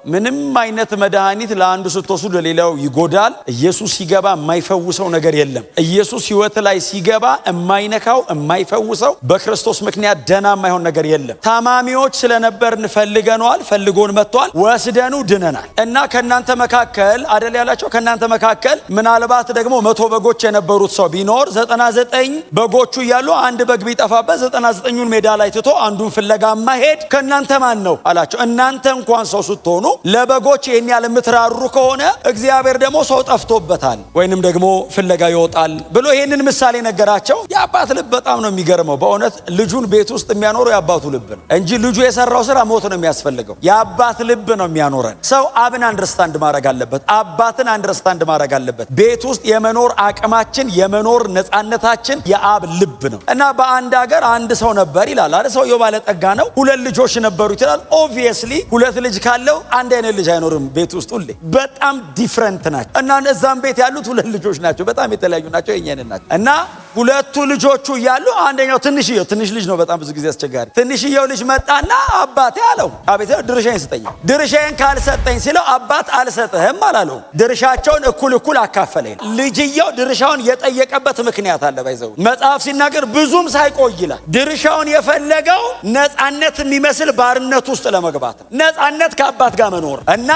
ምንም አይነት መድኃኒት ለአንዱ ስትወስዱ ለሌላው ይጎዳል። ኢየሱስ ሲገባ የማይፈውሰው ነገር የለም። ኢየሱስ ሕይወት ላይ ሲገባ የማይነካው የማይፈውሰው በክርስቶስ ምክንያት ደና የማይሆን ነገር የለም። ታማሚዎች ስለነበርን ፈልገነዋል፣ ፈልጎን መጥቷል፣ ወስደኑ ድነናል። እና ከናንተ መካከል አደል ያላቸው ከናንተ መካከል ምናልባት ደግሞ 100 በጎች የነበሩት ሰው ቢኖር 99 በጎቹ እያሉ አንድ በግ ቢጠፋበት 99ኙን ሜዳ ላይ ትቶ አንዱን ፍለጋ ማሄድ ከናንተ ማን ነው አላቸው። እናንተ እንኳን ሰው ስትሆኑ ለበጎች ይሄን ያለ ምትራሩ ከሆነ እግዚአብሔር ደግሞ ሰው ጠፍቶበታል ወይንም ደግሞ ፍለጋ ይወጣል ብሎ ይሄንን ምሳሌ ነገራቸው። የአባት ልብ በጣም ነው የሚገርመው። በእውነት ልጁን ቤት ውስጥ የሚያኖረው የአባቱ ልብ ነው እንጂ ልጁ የሰራው ስራ ሞት ነው የሚያስፈልገው። የአባት ልብ ነው የሚያኖረን። ሰው አብን አንደርስታንድ ማድረግ አለበት፣ አባትን አንደርስታንድ ማድረግ አለበት። ቤት ውስጥ የመኖር አቅማችን የመኖር ነፃነታችን የአብ ልብ ነው። እና በአንድ ሀገር አንድ ሰው ነበር ይላል አይደል? ሰውየው ባለጠጋ ነው። 2 ልጆች ነበሩት ይላል። ኦብቪየስሊ 2 ልጅ ካለው አንድ አይነት ልጅ አይኖርም ቤት ውስጥ ሁሌ በጣም ዲፈረንት ናቸው። እና እዛም ቤት ያሉት 2 ልጆች ናቸው፣ በጣም የተለያዩ ናቸው፣ የኛን ናቸው። እና 2 ልጆቹ እያሉ አንደኛው ትንሽ ልጅ ነው፣ በጣም ብዙ ጊዜ አስቸጋሪ። ትንሽየው ልጅ መጣና አባቴ አለው፣ አቤት ድርሻዬን ስጠኝ። ድርሻዬን ካልሰጠኝ ሲለው አባት አልሰጥህም አላለው። ድርሻቸውን እኩል አካፈለ። ልጅየው ድርሻውን የጠየቀበት ምክንያት አለ። ባይዘው መጽሐፍ ሲናገር ብዙም ሳይቆይ ይላል ድርሻውን የፈለገው ነፃነት የሚመስል ባርነት ውስጥ ለመግባት ነው። ነፃነት ከአባት ጋር መኖር እና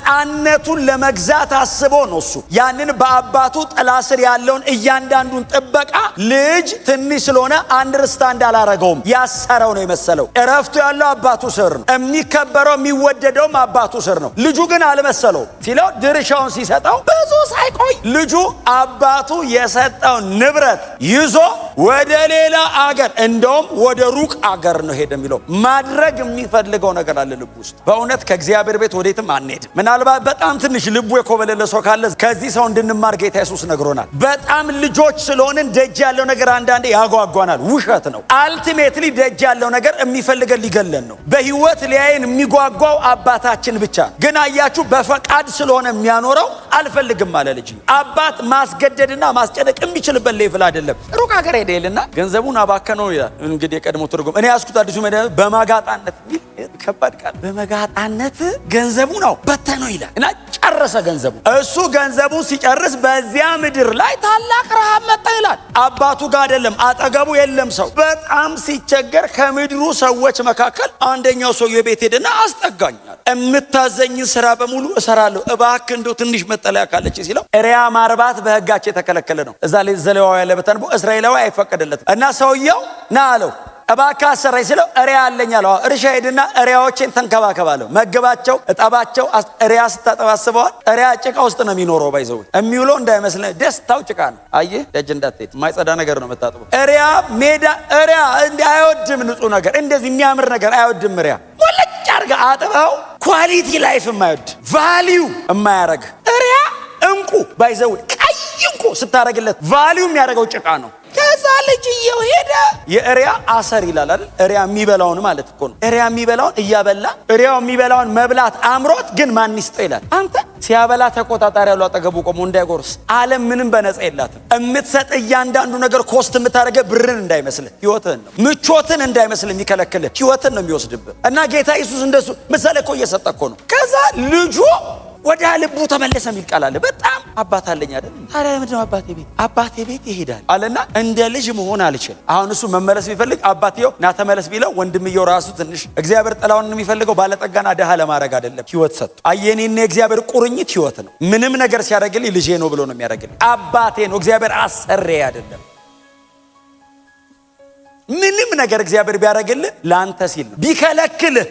ነፃነቱን ለመግዛት አስቦ ነው እሱ ያንን በአባቱ ጥላ ስር ያለውን እያንዳንዱን ጥበቃ ልጅ ትንሽ ስለሆነ አንደርስታንድ አላረገውም። ያሰረው ነው የመሰለው። እረፍቱ ያለው አባቱ ስር ነው። የሚከበረው የሚወደደውም አባቱ ስር ነው። ልጁ ግን አልመሰለው ሲለው ድርሻውን ሲሰጠው ብዙ ሳይቆይ ልጁ አባቱ የሰጠው ንብረት ይዞ ወደ ሌላ አገር እንደውም ወደ ሩቅ አገር ነው ሄደ የሚለው። ማድረግ የሚፈልገው ነገር አለ ልቡ ውስጥ። በእውነት ከእግዚአብሔር ቤት ወዴትም አንሄድም። ምናልባት በጣም ትንሽ ልቡ የኮበለለ ሰው ካለ ከዚህ ሰው እንድንማር ጌታ ኢየሱስ ነግሮናል። በጣም ልጆች ስለሆንን ደጅ ያለው ነገር አንዳንዴ ያጓጓናል። ውሸት ነው። አልቲሜትሊ ደጅ ያለው ነገር የሚፈልገን ሊገለን ነው። በህይወት ሊያየን የሚጓጓው አባታችን ብቻ ነው። ግን አያችሁ በፈቃድ ስለሆነ የሚያኖረው አልፈልግም አለ ልጅ። አባት ማስገደድና ማስጨነቅ የሚችልበት ሌቭል አይደለም። ሩቅ ሀገር ሄደልና ገንዘቡን አባከነው ይላል። እንግዲህ የቀድሞ ትርጉም እኔ ያስኩት አዲሱ መድኃኒት በመጋጣነት ከባድ ቃል በመጋጣነት ገንዘቡ ነው በተነው ይላል እና ጨረሰ ገንዘቡ። እሱ ገንዘቡን ሲጨርስ በዚያ ምድር ላይ ታላቅ ረሃብ መጣ ይላል። አባቱ ጋር አይደለም፣ አጠገቡ የለም ሰው። በጣም ሲቸገር ከምድሩ ሰዎች መካከል አንደኛው ሰው የቤት ሄደና አስጠጋኛል፣ የምታዘኝን ስራ በሙሉ እሰራለሁ፣ እባክህ እንደው ትንሽ መጠለያ ካለች ሲለው እሪያ ማርባት በህጋቸው የተከለከለ ነው። እዛ ላይ ዘሌዋውያን ያለበታን እስራኤላዊ አይፈቀደለትም። እና ሰውየው ና አለው እባክህ አሰራኝ ሲለው እሪያ አለኝ አለው። እርሻ ሄድና እሪያዎችን ተንከባከባለሁ፣ መግባቸው፣ እጠባቸው። እሪያ ስታጠባስበዋል እሪያ ጭቃ ውስጥ ነው የሚኖረው። ባይዘው የሚውለው እንዳይመስል ደስታው ጭቃ ነው። አየህ ደጅ እንዳትሄድ የማይጸዳ ነገር ነው የምታጥበው። እሪያ ሜዳ እሪያ እንዲህ አይወድም፣ ንጹህ ነገር እንደዚህ የሚያምር ነገር አይወድም። እሪያ ሞለጭ አድርጋ አጥበው ኳሊቲ ላይፍ የማይወድ ቫሊዩ የማያረግ እሪያ እንቁ ባይዘው ቀይ እንቁ ስታረግለት ቫሊዩ የሚያደርገው ጭቃ ነው። ከዛ ልጅየው ሄደ። የእሪያ አሰር ይላል አይደል? እሪያ የሚበላውን ማለት እኮ ነው። እሪያ የሚበላውን እያበላ እሪያው የሚበላውን መብላት አምሮት ግን ማን ይስጠው ይላል። አንተ ሲያበላ ተቆጣጣሪ ያለው አጠገቡ ቆሞ እንዳይጎርስ። ዓለም ምንም በነፃ የላትም። የምትሰጥ እያንዳንዱ ነገር ኮስት የምታደርገው ብርን እንዳይመስልህ ህይወትህን ነው። ምቾትን እንዳይመስልህ የሚከለክልህ ህይወትን ነው የሚወስድብህ። እና ጌታ ኢየሱስ እንደሱ ምሳሌ እኮ እየሰጠ እኮ ነው። ከዛ ልጁ ወደ ልቡ ተመለሰ የሚል ቃል አለ። በጣም አባት አለኝ አይደል? ታዲያ ለምንድን ነው አባቴ ቤት ይሄዳል አለና እንደ ልጅ መሆን አልችልም። አሁን እሱ መመለስ ቢፈልግ አባቴው ና ተመለስ ቢለው ወንድምየው ራሱ ትንሽ እግዚአብሔር ጥላውን የሚፈልገው ባለጠጋና ደሃ ለማድረግ አይደለም፣ ህይወት ሰጥ። አየኔና የእግዚአብሔር ቁርኝት ህይወት ነው። ምንም ነገር ሲያደርግልኝ ልጄ ነው ብሎ ነው የሚያደርግልኝ። አባቴ ነው። እግዚአብሔር አሰሬ አይደለም። ምንም ነገር እግዚአብሔር ቢያደርግልህ ለአንተ ሲል ነው። ቢከለክልህ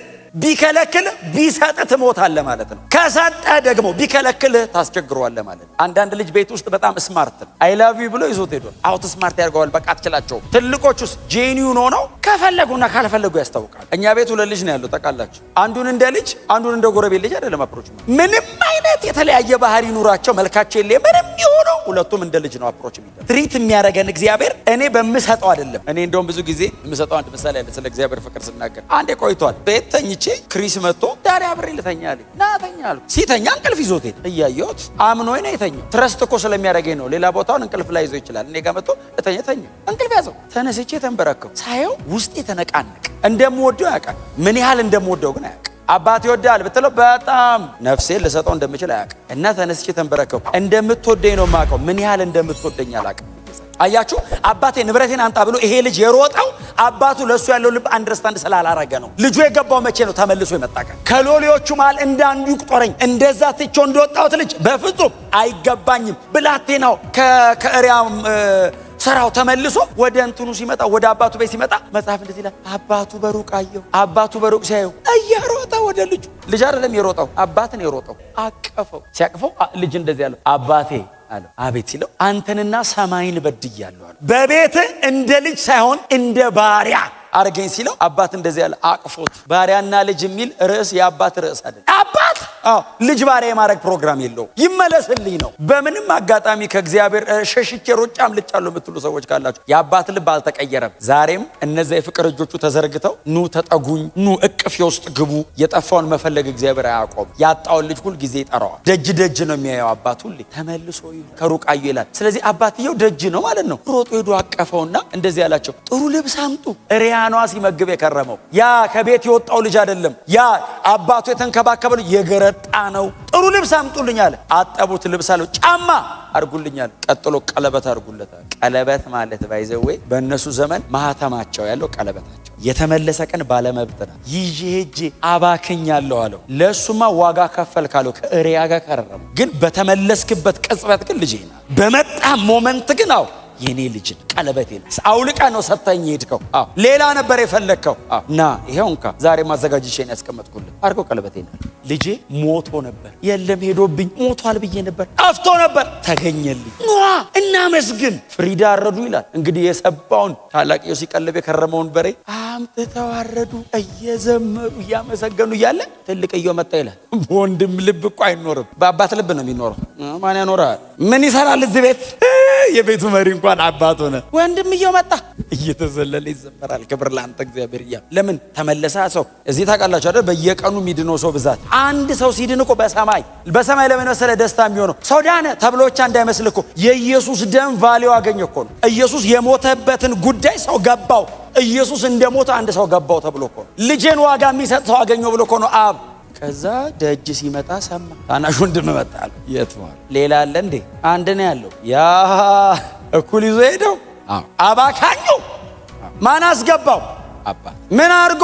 ቢሰጥ ትሞታለህ ማለት ነው። ከሰጠ ደግሞ ቢከለክልህ ታስቸግረዋለህ ማለት ነው። አንዳንድ ልጅ ቤት ውስጥ በጣም ስማርት ነው። አይ ላቭ ዩ ብሎ ይዞት ሄዷል። አውት ስማርት ያርገዋል። በቃ አትችላቸውም። ትልቆቹስ ጄኒውን ሆነው ከፈለጉና ካልፈለጉ ያስታውቃል። እኛ ቤት 2 ልጅ ነው ያለው ታውቃላችሁ። አንዱን እንደ ልጅ አንዱን እንደ ጎረቤት ልጅ አይደለም አፕሮች። ምንም አይነት የተለያየ ባህሪ ኑራቸው መልካቸው የለ ምንም ይሆነው ሁለቱም እንደ ልጅ ነው አፕሮች የሚደረግ። ትሪት የሚያደርገን እግዚአብሔር እኔ በምሰጠው አይደለም። እኔ እንደውም ብዙ ጊዜ የምሰጠው አንድ ምሳሌ አለ ስለ እግዚአብሔር ፍቅር ስናገር። አንዴ ቆይቷል ቤት ተኝቼ ክሪስ መጥቶ ዳሪ አብሬ ልተኛ አለኝ። ና ተኛ አልኩ። ሲተኛ እንቅልፍ ይዞት ሄደ። እያየሁት አምኖኝ ነው የተኛው። ትረስት እኮ ስለሚያደርገኝ ነው። ሌላ ቦታውን እንቅልፍ ላይ ይዞ ይችላል። እኔ ጋር መጥቶ ተኛ እንቅልፍ ያዘው። ተነስቼ ተንበረከኩ። ሳየው ውስጤ ተነቃነቀ። እንደምወደው ያውቃል። ምን ያህል እንደምወደው ግን አያውቅም። አባት ይወዳል ብትለው በጣም ነፍሴን ልሰጠው እንደምችል አያውቅም። እና ተነስቼ ተንበረከኩ። እንደምትወደኝ ነው የማውቀው፣ ምን ያህል እንደምትወደኝ አላውቅም። አያችሁ አባቴ ንብረቴን አንጣ ብሎ ይሄ ልጅ የሮጠው አባቱ ለሱ ያለው ልብ አንደርስታንድ ስላላረገ ነው። ልጁ የገባው መቼ ነው? ተመልሶ የመጣቀ ከሎሌዎቹ መሃል እንዳንዱ ይቁጠረኝ፣ እንደዛ ትቼው እንደወጣሁት ልጅ በፍጹም አይገባኝም። ብላቴናው ከእሪያም ሰራው ተመልሶ ወደ እንትኑ ሲመጣ ወደ አባቱ ቤት ሲመጣ መጽሐፍ እንደዚህ ይላል፣ አባቱ በሩቅ አየው። አባቱ በሩቅ ሲያየው እየሮጠ ወደ ልጅ አይደለም የሮጠው አባትን የሮጠው አቀፈው። ሲያቅፈው ልጅ እንደዚህ ያለው አባቴ አለው። አቤት ሲለው አንተንና ሰማይን በድያለሁ አለ። በቤት እንደ ልጅ ሳይሆን እንደ ባሪያ አርገኝ ሲለው አባት እንደዚህ ያለ አቅፎት። ባሪያና ልጅ የሚል ርዕስ የአባት ርዕስ አይደል። አባት ልጅ ባሪያ የማድረግ ፕሮግራም የለውም። ይመለስልኝ ነው። በምንም አጋጣሚ ከእግዚአብሔር ሸሽቼ ሮጬ አምልጫለሁ የምትሉ ሰዎች ካላችሁ የአባት ልብ አልተቀየረም። ዛሬም እነዚያ የፍቅር እጆቹ ተዘርግተው ኑ ተጠጉኝ፣ ኑ እቅፍ ውስጥ ግቡ። የጠፋውን መፈለግ እግዚአብሔር አያቆም። ያጣውን ልጅ ሁል ጊዜ ይጠራዋል። ደጅ ደጅ ነው የሚያየው አባት ሁሌ። ተመልሶ ከሩቅ አዩ ይላል። ስለዚህ አባትየው ደጅ ነው ማለት ነው። ሮጦ ሄዶ አቀፈውና እንደዚህ ያላቸው ጥሩ ልብስ አምጡ። ሪያኗ ሲመግብ የከረመው ያ ከቤት የወጣው ልጅ አይደለም። ያ አባቱ የተንከባከበው የገረጣ ነው። ጥሩ ልብስ አምጡልኝ አለ። አጠቡት፣ ልብስ አለው፣ ጫማ አርጉልኛል። ቀጥሎ ቀለበት አርጉለታል። ቀለበት ማለት ባይዘዌ በእነሱ ዘመን ማህተማቸው ያለው ቀለበታቸው የተመለሰ ቀን ባለመብት ናት። ይዤ ሄጄ አባክኛለሁ አለው። ለእሱማ ዋጋ ከፈል ካለው ከእሪያ ጋር ከረሙ። ግን በተመለስክበት ቅጽበት ግን ልጄ ናት። በመጣ ሞመንት ግን የኔ ልጅን ቀለበቴ አውልቃ ነው ሰጣኝ ሄድከው። ሌላ ነበር የፈለግከው። ና ይሄው እንካ ዛሬ ማዘጋጅቼን ያስቀመጥኩልህ አርገው ቀለበቴ ነው። ልጄ ሞቶ ነበር፣ የለም ሄዶብኝ ሞቷል ብዬ ነበር፣ ጠፍቶ ነበር፣ ተገኘልኝ። እናመስግን። ፍሪዳ አረዱ ይላል እንግዲህ የሰባውን ታላቅየው ሲቀልብ የከረመውን በሬ አምጥተው አረዱ፣ እየዘመሩ እያመሰገኑ እያለ ትልቅየው መጣ ይላል። በወንድም ልብ እኮ አይኖርም፣ በአባት ልብ ነው የሚኖረው። ማን ያኖራል? ምን ይሰራል እዚህ ቤት? የቤቱ መሪ እንኳን አባት ሆነ። ወንድምየው መጣ፣ እየተዘለለ ይዘመራል። ክብር ለአንተ እግዚአብሔር እያለ ለምን ተመለሰ? ሰው እዚህ ታውቃላችሁ አይደል? በየቀኑ የሚድነው ሰው ብዛት። አንድ ሰው ሲድን እኮ በሰማይ ለምን መሰለ ደስታ የሚሆነው? ሰው ዳነ ተብሎ ብቻ እንዳይመስል እኮ የኢየሱስ ደም ቫልዩ አገኘ እኮ ነው። ኢየሱስ የሞተበትን ጉዳይ ሰው ገባው። ኢየሱስ እንደሞተ አንድ ሰው ገባው ተብሎ እኮ ነው። ልጄን ዋጋ የሚሰጥ ሰው አገኘው ብሎ እኮ ነው አብ። ከዛ ደጅ ሲመጣ ሰማ። ታናሽ ወንድም መጣ አለ። የት ነው? ሌላ አለ እንዴ? አንድ ነው ያለው። ያ እኩል ይዞ ሄደው አባካኙ ማን አስገባው? አባት። ምን አድርጎ?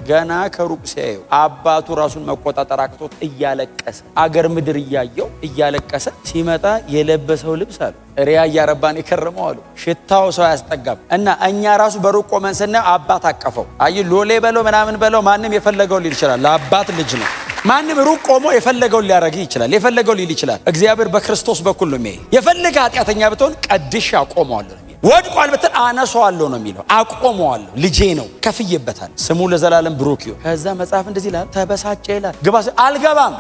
ገና ከሩቅ ሲያየው አባቱ ራሱን መቆጣጠር አቅቶት እያለቀሰ አገር ምድር እያየው እያለቀሰ ሲመጣ የለበሰው ልብስ አለ ሪያ እያረባን የከረመው አሉ። ሽታው ሰው ያስጠጋም። እና እኛ ራሱ በሩቅ ቆመን ስናየው አባት አቀፈው። አይ ሎሌ በለው ምናምን በለው ማንም የፈለገው ሊል ይችላል። ለአባት ልጅ ነው። ማንም ሩቅ ቆሞ የፈለገውን ሊያረግ ይችላል። የፈለገው ሊል ይችላል። እግዚአብሔር በክርስቶስ በኩል ነው የሚያይ። የፈለገ ኃጢአተኛ ብትሆን ቀድሼ አቆመዋለሁ። ወድቋል ብትል አነሳዋለሁ ነው የሚለው። አቆመዋለሁ፣ ልጄ ነው፣ ከፍዬበታል። ስሙ ለዘላለም ብሩክ ይሁን። ከዛ መጽሐፍ እንደዚህ ይላል፣ ተበሳጨ ይላል። ግባ አልገባም።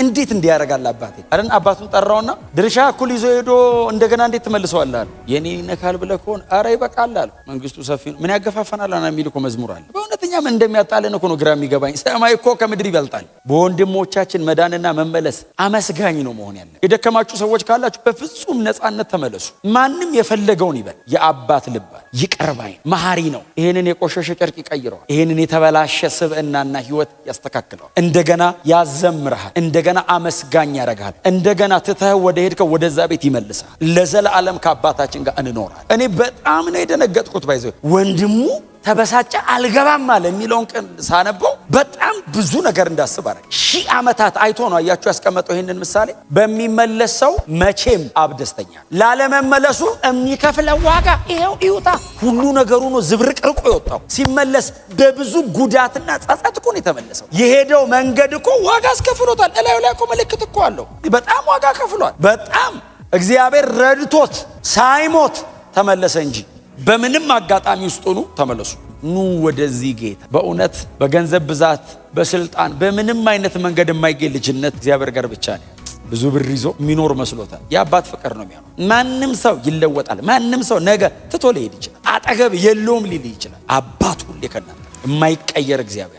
እንዴት እንዲያረጋል አባቴ አይደል? አባቱን ጠራውና ድርሻ እኩል ይዞ ሄዶ እንደገና እንዴት ትመልሰዋለህ? የኔ ነካል ብለህ ከሆነ አረ ይበቃል አለ። መንግስቱ ሰፊ ነው፣ ምን ያገፋፈናል አና የሚል እኮ መዝሙር አለ። በእውነተኛ ምን እንደሚያጣለን እኮ ነው ግራ የሚገባኝ። ሰማይ እኮ ከምድር ይበልጣል። በወንድሞቻችን መዳንና መመለስ አመስጋኝ ነው መሆን ያለ። የደከማችሁ ሰዎች ካላችሁ በፍጹም ነፃነት ተመለሱ። ማንም የፈለገውን ይበል። የአባት ልብ ይቅር ባይ መሐሪ ነው። ይሄንን የቆሸሸ ጨርቅ ይቀይረዋል። ይሄንን የተበላሸ ስብዕናና ህይወት ያስተካክለዋል። እንደገና ያዘምርሃል። እንደገና አመስጋኝ ያረጋል። እንደገና ትተህ ወደ ሄድከው ወደዛ ቤት ይመልሳል። ለዘላለም ከአባታችን ጋር እንኖራለን። እኔ በጣም ነው የደነገጥኩት። ባይዘው ወንድሙ ተበሳጨ አልገባም አለ የሚለውን ቀን ሳነበው በጣም ብዙ ነገር እንዳስብ አረግ። 1000 ዓመታት አይቶ ነው አያችሁ ያስቀመጠው ይሄንን ምሳሌ። በሚመለስ ሰው መቼም አብ ደስተኛ፣ ላለመመለሱ የሚከፍለው ዋጋ ይሄው ይውጣ። ሁሉ ነገሩ ነው ዝብርቅርቆ የወጣው። ሲመለስ በብዙ ጉዳትና ጸጸት እኮ ነው የተመለሰው። የሄደው መንገድ እኮ ዋጋ አስከፍሎታል። እላዩ ላይ እኮ ምልክት እኮ አለው። በጣም ዋጋ ከፍሏል። በጣም እግዚአብሔር ረድቶት ሳይሞት ተመለሰ እንጂ በምንም አጋጣሚ ውስጥ ሆኑ ተመለሱ። ኑ ወደዚህ ጌታ። በእውነት በገንዘብ ብዛት፣ በስልጣን፣ በምንም አይነት መንገድ የማይገኝ ልጅነት እግዚአብሔር ጋር ብቻ ነው። ብዙ ብር ይዞ የሚኖር መስሎታል። የአባት ፍቅር ነው የሚሆነው። ማንም ሰው ይለወጣል። ማንም ሰው ነገ ትቶ ሊሄድ ይችላል። አጠገብ የለውም ሊል ይችላል። አባት ሁሌ ከእናንተ የማይቀየር እግዚአብሔር